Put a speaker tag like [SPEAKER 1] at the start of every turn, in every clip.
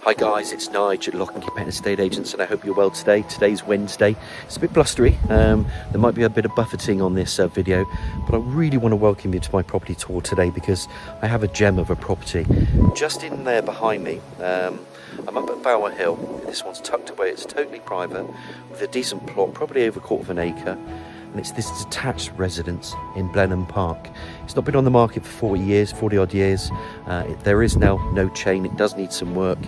[SPEAKER 1] Hi guys, it's Nigel at Lock and Key Pet Estate Agents, and I hope you're well today. Today's Wednesday. It's a bit blustery. There might be a bit of buffeting on this video, but I really want to welcome you to my property tour today because I have a gem of a property. Just in there behind me, I'm up at Bowerhill. This one's tucked away. It's totally private with a decent plot, probably over 1/4 acre. And it's this detached residence in Blenheim Park. It's not been on the market for 40 odd years. There is now no chain. It does need some work,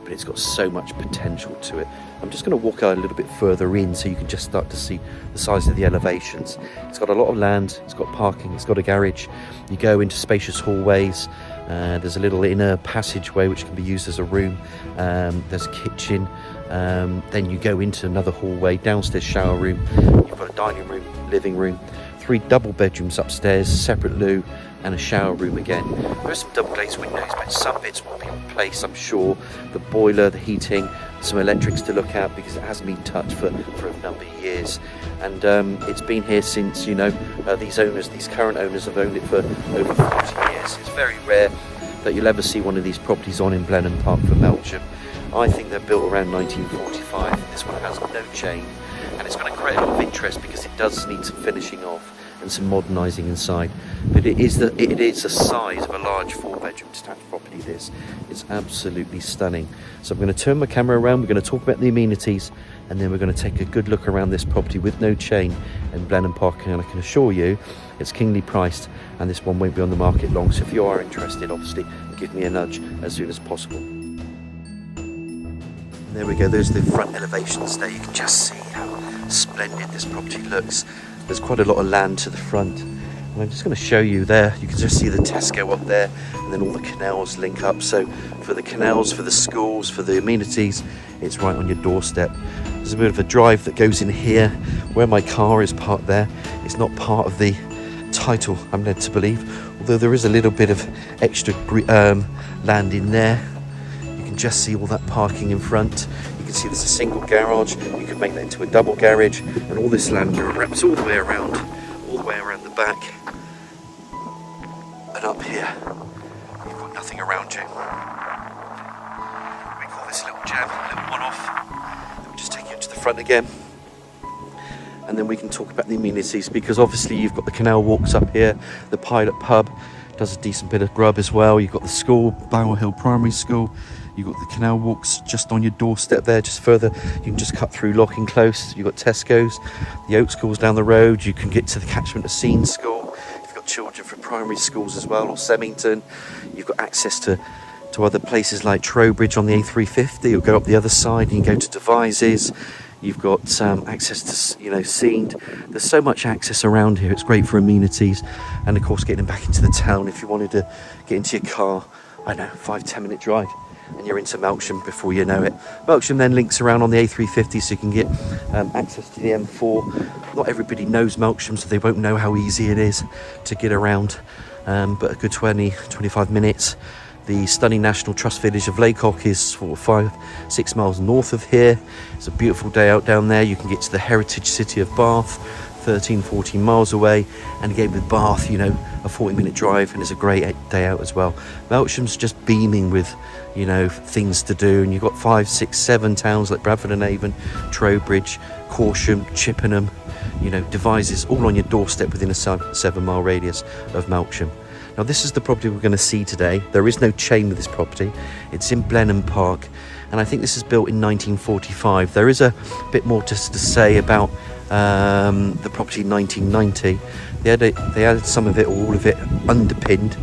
[SPEAKER 1] but it's got so much potential to it. I'm just going to walk out a little bit further in so you can just start to see the size of the elevations. It's got a lot of land, it's got parking, it's got a garage. You go into spacious hallways. There's a little inner passageway which can be used as a room. There's a kitchen. Then you go into another hallway, downstairs shower room. You've got a dining room, living room, 3 double bedrooms upstairs, separate loo, and a shower room again. There are some double glazed windows, but some bits will be replaced, I'm sure. The boiler, the heating, some electrics to look at because it hasn't been touched for a number of years. And it's been here since, these current owners have owned it for over 40 years. It's very rare that you'll ever see one of these properties on in Blenheim Park for Melksham. I think they're built around 1945. This one has no chain, and it's going to create a lot of interest because it does need some finishing off and some modernising inside. But it is the size of a large 4-bedroom detached property. This is absolutely stunning. So I'm going to turn my camera around. We're going to talk about the amenities, and then we're going to take a good look around this property with no chain in Blenheim Park. And I can assure you, it's keenly priced, and this one won't be on the market long. So if you are interested, obviously, give me a nudge as soon as possible. There we go, there's the front elevations there. You can just see how splendid this property looks. There's quite a lot of land to the front. And I'm just going to show you there. You can just see the Tesco up there, and then all the canals link up. So for the canals, for the schools, for the amenities, it's right on your doorstep. There's a bit of a drive that goes in here. Where my car is parked there, it's not part of the title, I'm led to believe. Although there is a little bit of extra land in there. Just see all that parking in front. You can see there's a single garage. You could make that into a double garage, and all this land wraps all the way around the back. And up here, you've got nothing around you. We call this a little jam, a little one-off. Then we just take you to the front again, and then we can talk about the amenities because obviously you've got the canal walks up here, the Pilot Pub does a decent bit of grub as well. You've got the school, Bowerhill Primary School. You've got the canal walks just on your doorstep there, just further. You can just cut through Lock and Close. You've got Tesco's, the Oak School's down the road. You can get to the catchment of Scene School. You've got children from primary schools as well, or Semington. You've got access to other places like Trowbridge on the A350. You'll go up the other side and you can go to Devizes. You've got access to, Scene. There's so much access around here. It's great for amenities. And of course, getting back into the town if you wanted to get into your car, 5-10 minute drive. And you're into Melksham before you know it. Melksham then links around on the A350 so you can get access to the M4. Not everybody knows Melksham, so they won't know how easy it is to get around, but a good 20-25 minutes. The stunning National Trust village of Laycock is 5-6 miles north of here. It's a beautiful day out down there. You can get to the heritage city of Bath, 13-14 miles away, and again with Bath, a 40-minute drive, and it's a great day out as well. Melksham's just beaming with things to do, and you've got 5, 6, 7 towns like Bradford and Avon, Trowbridge, Corsham, Chippenham, Devizes, all on your doorstep within a 7-mile radius of Melksham. Now this is the property we're going to see today. There is no chain with this property. It's in Blenheim Park, and I think this is built in 1945. There is a bit more just to say about the property in 1990. They had some of it, or all of it, underpinned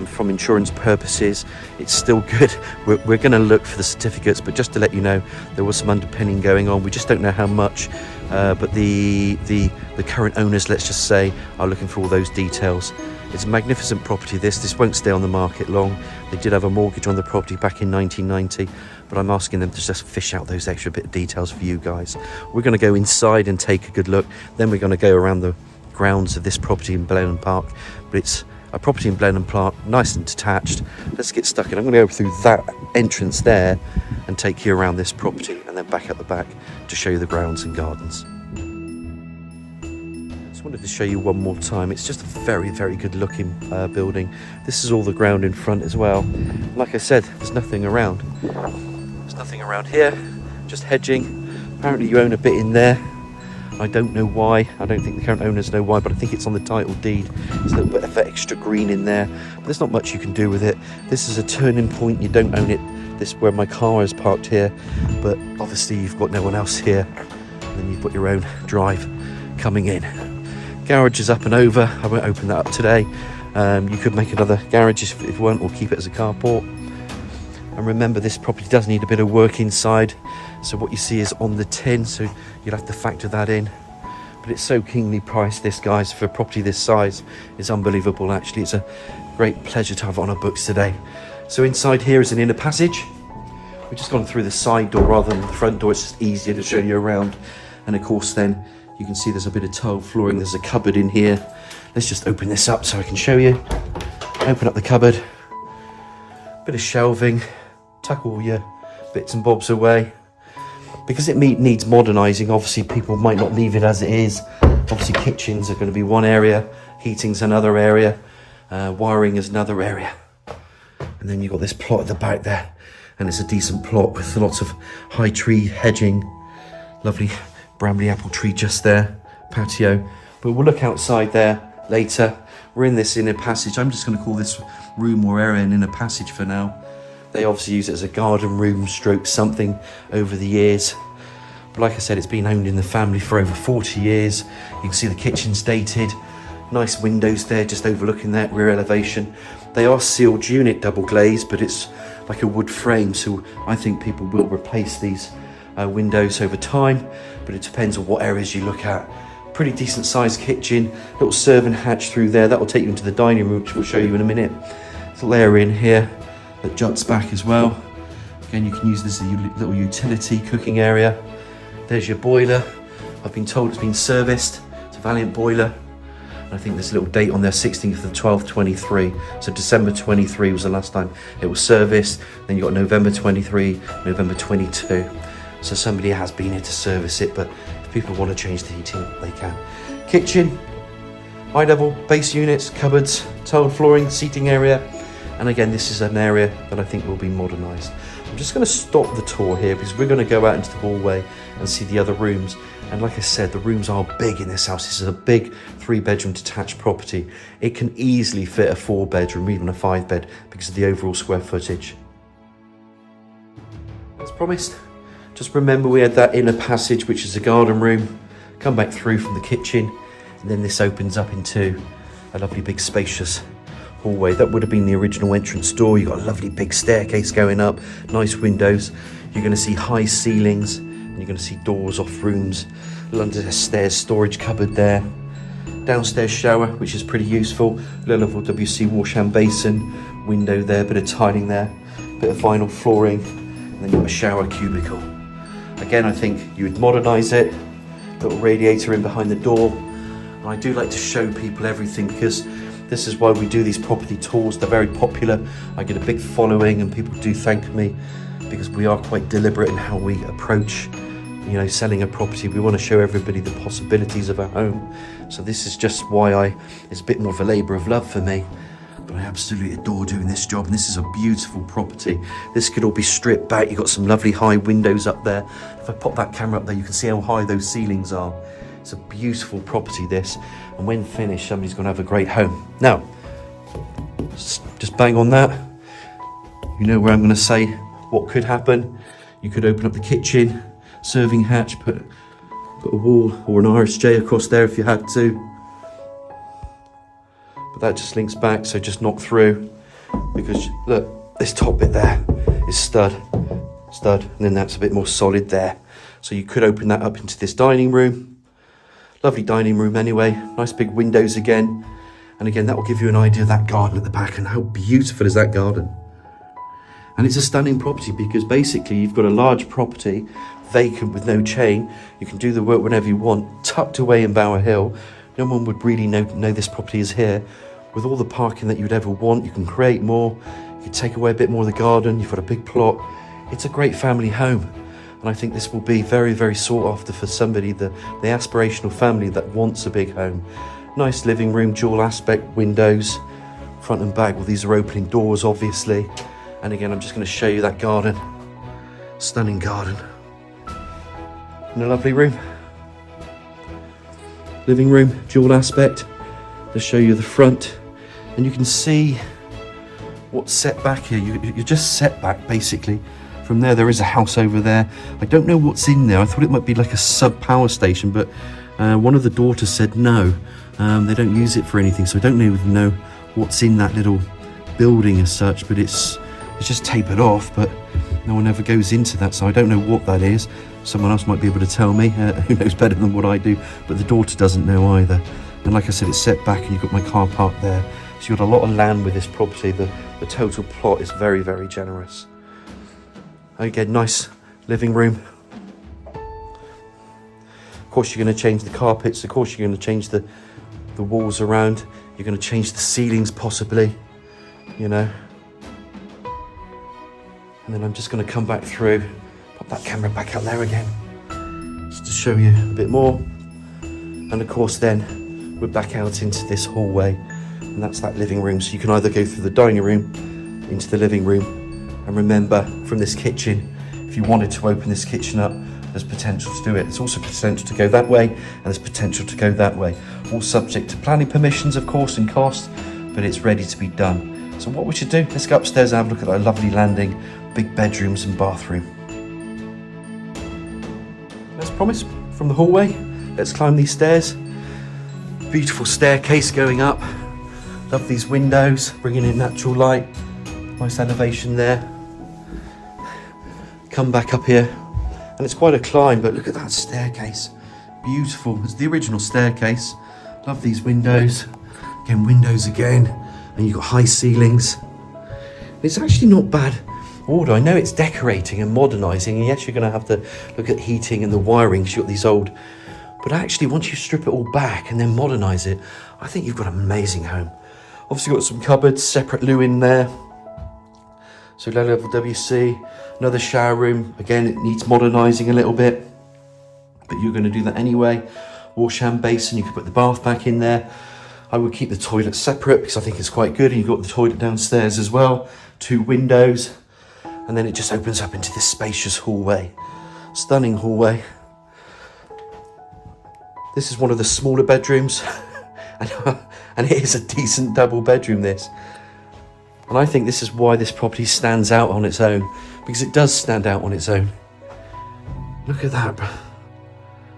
[SPEAKER 1] from insurance purposes. It's still good. We're going to look for the certificates, but just to let you know, there was some underpinning going on. We just don't know how much, but the current owners, let's just say, are looking for all those details. It's a magnificent property. This won't stay on the market long. They did have a mortgage on the property back in 1990, but I'm asking them to just fish out those extra bit of details for you guys. We're going to go inside and take a good look. Then we're going to go around the grounds of this property in Blenheim Park. But it's a property in Blenheim Park, nice and detached. Let's get stuck in. I'm going to go through that entrance there and take you around this property, and then back at the back to show you the grounds and gardens. Just wanted to show you one more time. It's just a very, very good looking building. This is all the ground in front as well. Like I said, there's nothing around. Nothing around here, just hedging. Apparently you own a bit in there. I don't know why. I don't think the current owners know why, but I think it's on the title deed. There's a little bit of extra green in there, but there's not much you can do with it. This is a turning point. You don't own it. This is where my car is parked here, but obviously you've got no one else here. And then you've got your own drive coming in. Garage is up and over. I won't open that up today. You could make another garage if you want, or keep it as a carport. And remember, this property does need a bit of work inside. So what you see is on the tin, so you'll have to factor that in. But it's so keenly priced, this, guys, for a property this size. It's unbelievable, actually. It's a great pleasure to have on our books today. So inside here is an inner passage. We've just gone through the side door rather than the front door. It's just easier to show you around. And of course then, you can see there's a bit of tile flooring. There's a cupboard in here. Let's just open this up so I can show you. Open up the cupboard. Bit of shelving. Tuck all your bits and bobs away. Because it needs modernising, obviously people might not leave it as it is. Obviously kitchens are going to be one area, heating's another area, wiring is another area. And then you've got this plot at the back there, and it's a decent plot with lots of high tree hedging. Lovely brambly apple tree just there, patio. But we'll look outside there later. We're in this inner passage. I'm just going to call this room or area an inner passage for now. They obviously use it as a garden room stroke something over the years. But like I said, it's been owned in the family for over 40 years. You can see the kitchen's dated. Nice windows there, just overlooking that rear elevation. They are sealed unit double glazed, but it's like a wood frame. So I think people will replace these windows over time, but it depends on what areas you look at. Pretty decent sized kitchen, little serving hatch through there. That will take you into the dining room, which we'll show you in a minute. There's a layer in here that juts back as well. Again, you can use this as a little utility cooking area. There's your boiler. I've been told it's been serviced. It's a Valiant boiler. And I think there's a little date on there, 16th of the 12th, 23. So December 23 was the last time it was serviced. Then you got November 23, November 22. So somebody has been here to service it, but if people want to change the heating, they can. Kitchen, high level, base units, cupboards, tiled flooring, seating area. And again, this is an area that I think will be modernised. I'm just going to stop the tour here because we're going to go out into the hallway and see the other rooms. And like I said, the rooms are big in this house. This is a big 3-bedroom detached property. It can easily fit a 4-bedroom, even a 5-bed, because of the overall square footage. As promised, just remember we had that inner passage, which is a garden room. Come back through from the kitchen, and then this opens up into a lovely big spacious hallway. That would have been the original entrance door. You've got a lovely big staircase going up, nice windows. You're going to see high ceilings, and you're going to see doors off rooms. Under stairs storage cupboard there. Downstairs shower, which is pretty useful. Low level WC wash and basin. Window there, bit of tiling there. Bit of vinyl flooring. And then you've got a shower cubicle. Again, I think you would modernise it. Little radiator in behind the door. And I do like to show people everything because this is why we do these property tours. They're very popular. I get a big following and people do thank me because we are quite deliberate in how we approach, selling a property. We want to show everybody the possibilities of our home. So this is just why it's a bit more of a labour of love for me. But I absolutely adore doing this job. And this is a beautiful property. This could all be stripped back. You've got some lovely high windows up there. If I pop that camera up there, you can see how high those ceilings are. It's a beautiful property, this. And when finished, somebody's going to have a great home. Now, just bang on that. You know where I'm going to say what could happen. You could open up the kitchen, serving hatch, put a wall or an RSJ across there if you had to. But that just links back, so just knock through. Because, look, this top bit there is stud, and then that's a bit more solid there. So you could open that up into this dining room. Lovely dining room anyway, nice big windows again. And again, that will give you an idea of that garden at the back and how beautiful is that garden. And it's a stunning property because basically you've got a large property, vacant with no chain. You can do the work whenever you want, tucked away in Bowerhill. No one would really know this property is here. With all the parking that you'd ever want, you can create more. You can take away a bit more of the garden. You've got a big plot. It's a great family home. And I think this will be very, very sought after for somebody, the aspirational family that wants a big home. Nice living room, dual aspect windows, front and back. Well, these are opening doors, obviously. And again, I'm just going to show you that garden. Stunning garden. And a lovely room. Living room, dual aspect. To show you the front. And you can see what's set back here. You're just set back basically. From there is a house over there. I don't know what's in there. I thought it might be like a sub power station, but one of the daughters said no. They don't use it for anything, so I don't even know what's in that little building as such, but it's just tapered off, but no one ever goes into that, so I don't know what that is. Someone else might be able to tell me, who knows better than what I do, but the daughter doesn't know either. And like I said, it's set back and you've got my car parked there. So you've got a lot of land with this property. The total plot is very, very generous. Again, nice living room. Of course, you're going to change the carpets. Of course, you're going to change the walls around. You're going to change the ceilings, possibly, you know. And then I'm just going to come back through, pop that camera back out there again, just to show you a bit more. And of course, then we're back out into this hallway, and that's that living room. So you can either go through the dining room into the living room. And remember, from this kitchen, if you wanted to open this kitchen up, there's potential to do it. There's also potential to go that way, and there's potential to go that way. All subject to planning permissions, of course, and cost, but it's ready to be done. So what we should do, let's go upstairs and have a look at that lovely landing, big bedrooms and bathroom. As promised, from the hallway, let's climb these stairs. Beautiful staircase going up. Love these windows, bringing in natural light. Nice elevation there. Come back up here, and it's quite a climb, but look at that staircase. Beautiful. It's the original staircase. Love these windows. Again, windows again, and you've got high ceilings. It's actually not bad order. I know it's decorating and modernising, and yes, you're going to have to look at heating and the wiring because you've got these old, but actually once you strip it all back and then modernise it, I think you've got an amazing home. Obviously got some cupboards, separate loo in there. So low level WC, another shower room. Again, it needs modernising a little bit, but you're going to do that anyway. Wash hand basin, you could put the bath back in there. I would keep the toilet separate because I think it's quite good. And you've got the toilet downstairs as well, 2 windows, and then it just opens up into this spacious hallway. Stunning hallway. This is one of the smaller bedrooms, and it is a decent double bedroom, this. And I think this is why this property stands out on its own, because it does stand out on its own. Look at that.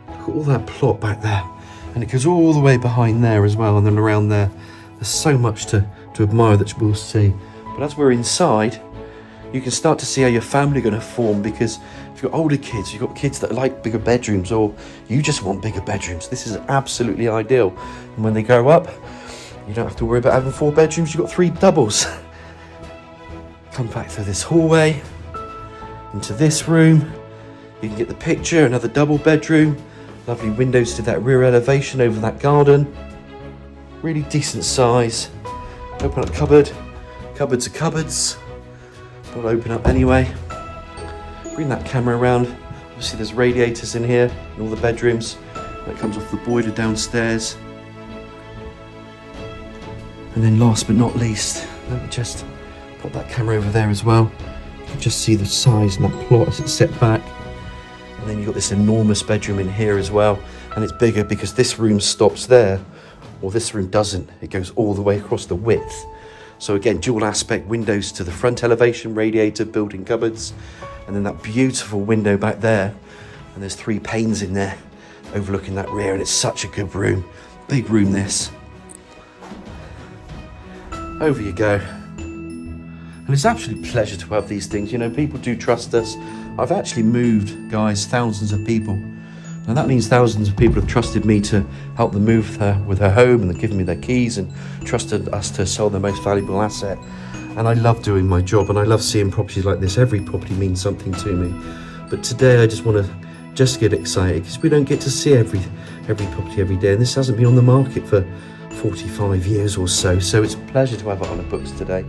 [SPEAKER 1] Look at all that plot back there. And it goes all the way behind there as well, and then around there. There's so much to admire that we'll see. But as we're inside, you can start to see how your family are going to form, because if you've got older kids, you've got kids that like bigger bedrooms, or you just want bigger bedrooms, this is absolutely ideal. And when they grow up, you don't have to worry about having 4 bedrooms, you've got 3 doubles. Come back through this hallway, into this room. You can get the picture, another double bedroom. Lovely windows to that rear elevation over that garden. Really decent size. Open up cupboard. Cupboards are cupboards. But I'll open up anyway. Bring that camera around. Obviously there's radiators in here in all the bedrooms. That comes off the boiler downstairs. And then last but not least, let me just pop that camera over there as well. You can just see the size and that plot as it's set back. And then you've got this enormous bedroom in here as well. And it's bigger because this room stops there, or this room doesn't. It goes all the way across the width. So again, dual aspect windows to the front elevation, radiator, built-in cupboards, and then that beautiful window back there. And there's 3 panes in there overlooking that rear, and it's such a good room. Big room, this. Over you go. And it's absolutely a pleasure to have these things. You know, people do trust us. I've actually moved, guys, thousands of people. And that means thousands of people have trusted me to help them move with their home, and they've given me their keys and trusted us to sell their most valuable asset. And I love doing my job, and I love seeing properties like this. Every property means something to me. But today I just want to just get excited because we don't get to see every property every day. And this hasn't been on the market for 45 years or so. So it's a pleasure to have it on the books today.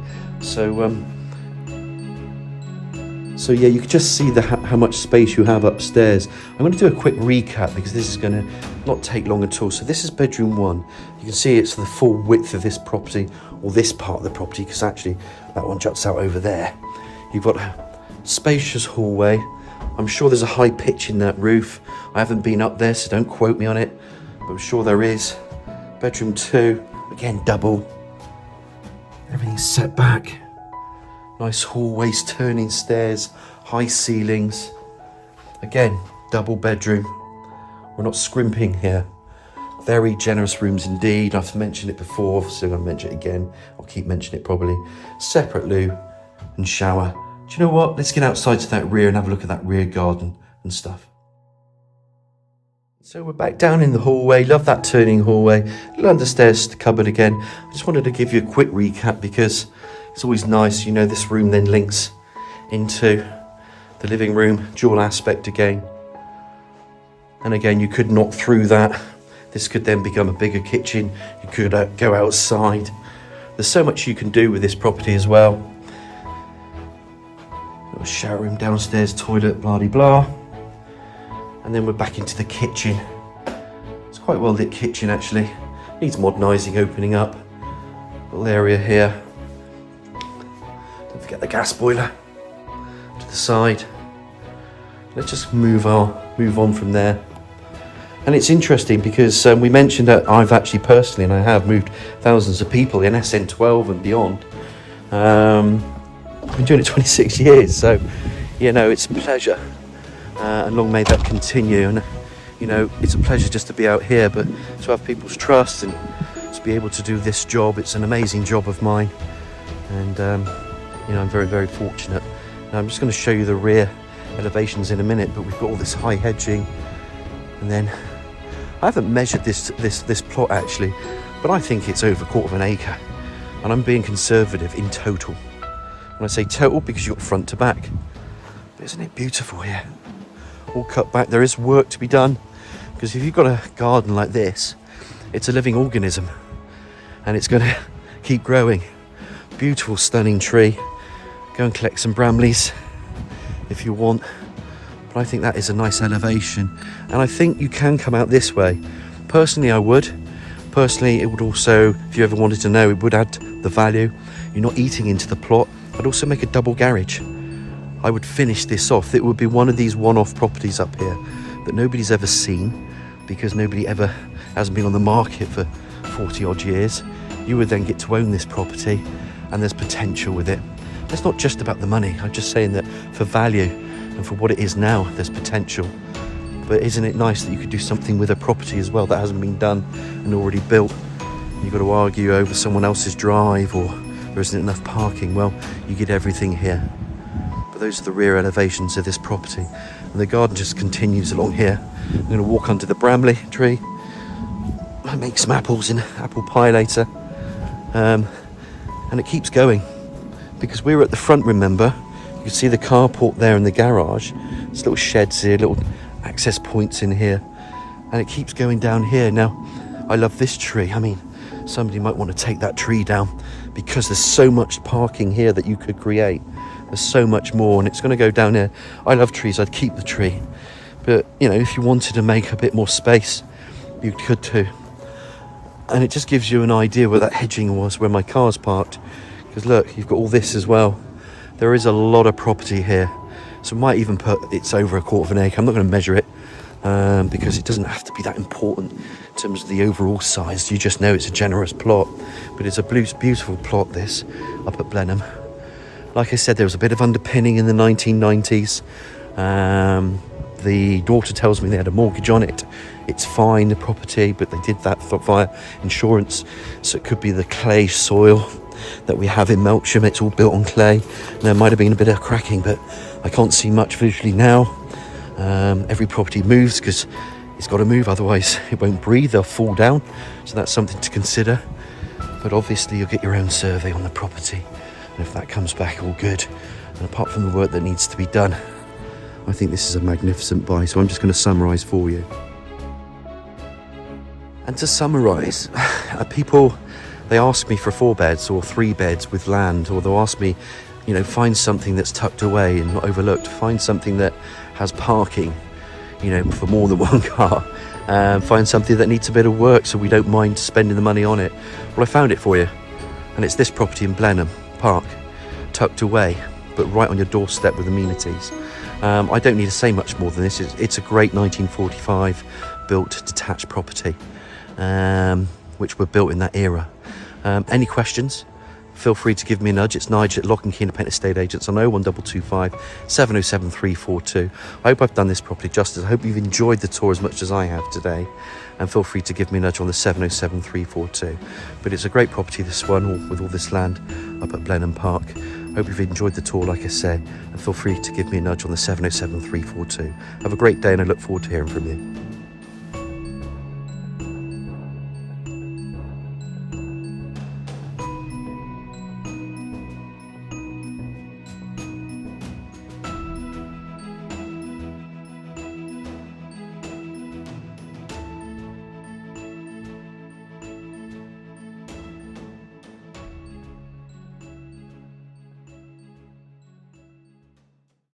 [SPEAKER 1] So yeah, you can just see how much space you have upstairs. I'm going to do a quick recap because this is going to not take long at all. So this is bedroom 1. You can see it's the full width of this property, or this part of the property, because actually that one juts out over there. You've got a spacious hallway, I'm sure there's a high pitch in that roof. I haven't been up there, so don't quote me on it, but I'm sure there is. Bedroom 2, again double. Everything's set back. Nice hallways, turning stairs, high ceilings. Again, double bedroom. We're not scrimping here. Very generous rooms indeed. I've mentioned it before, so I'm going to mention it again. I'll keep mentioning it probably. Separate loo and shower. Do you know what? Let's get outside to that rear and have a look at that rear garden and stuff. So we're back down in the hallway. Love that turning hallway. Little understairs to cupboard again. I just wanted to give you a quick recap because it's always nice, you know, this room then links into the living room, dual aspect again. And again, you could knock through that. This could then become a bigger kitchen. You could go outside. There's so much you can do with this property as well. Little shower room downstairs, toilet, blah de blah. And then we're back into the kitchen. It's quite well lit kitchen actually. Needs modernising, opening up. Little area here. Don't forget the gas boiler to the side. Let's just move on from there. And it's interesting because we mentioned that I've actually personally, and I have moved thousands of people in SN12 and beyond. I've been doing it 26 years, so you know it's a pleasure, and long may that continue. And you know it's a pleasure just to be out here, but to have people's trust and to be able to do this job. It's an amazing job of mine, and you know I'm very, very fortunate. Now I'm just going to show you the rear elevations in a minute, but we've got all this high hedging, and then I haven't measured this plot actually, but I think it's over 1/4 acre, and I'm being conservative in total. When I say total, because you've got front to back. But isn't it beautiful here? All cut back. There is work to be done, because if you've got a garden like this, it's a living organism, and it's going to keep growing. Beautiful, stunning tree. Go and collect some bramleys if you want. But I think that is a nice elevation, and I think you can come out this way. Personally, I would. Personally, it would also, if you ever wanted to know, it would add the value. You're not eating into the plot. I'd also make a double garage. I would finish this off. It would be one of these one-off properties up here that nobody's ever seen, because nobody ever hasn't been on the market for 40 odd years. You would then get to own this property, and there's potential with it. It's not just about the money. I'm just saying that for value and for what it is now, there's potential. But isn't it nice that you could do something with a property as well that hasn't been done and already built? You've got to argue over someone else's drive, or there isn't enough parking. Well, you get everything here. But those are the rear elevations of this property, and the garden just continues along here. I'm going to walk under the bramley tree. I make some apples in apple pie later, and it keeps going, because we're at the front, remember. You can see the carport there in the garage. There's little sheds here, little access points in here, and it keeps going down here. Now, I love this tree. I mean, somebody might want to take that tree down, because there's so much parking here that you could create. There's so much more, and it's going to go down here. I love trees. I'd keep the tree, but you know, if you wanted to make a bit more space, you could too. And it just gives you an idea where that hedging was, where my car's parked, because look, you've got all this as well. There is a lot of property here, so I might even put it's over 1/4 acre. I'm not going to measure it, because it doesn't have to be that important in terms of the overall size. You just know it's a generous plot, but it's a beautiful plot, this, up at Blenheim. Like I said, there was a bit of underpinning in the 1990s. The daughter tells me they had a mortgage on it. It's fine, the property, but they did that via insurance, so it could be the clay soil that we have in Melksham. It's all built on clay. There might have been a bit of cracking, but I can't see much visually now. Every property moves because it's got to move, otherwise it won't breathe, they'll fall down. So that's something to consider. But obviously you'll get your own survey on the property, and if that comes back all good, and apart from the work that needs to be done, I think this is a magnificent buy. So I'm just going to summarise for you. And to summarise, people, they ask me for 4 beds or 3 beds with land, or they'll ask me, you know, find something that's tucked away and not overlooked, find something that has parking, you know, for more than one car, find something that needs a bit of work so we don't mind spending the money on it. Well, I found it for you, and it's this property in Blenheim Park, tucked away, but right on your doorstep with amenities. I don't need to say much more than this. It's a great 1945 built detached property, which were built in that era. Any questions? Feel free to give me a nudge. It's Nigel at Lock and Key Independent Estate Agents on 01225 707 342. I hope I've done this properly justice. I hope you've enjoyed the tour as much as I have today. And feel free to give me a nudge on the 707 342. But it's a great property, this one, with all this land up at Blenheim Park. Hope you've enjoyed the tour, like I say. And feel free to give me a nudge on the 707 342. Have a great day, and I look forward to hearing from you.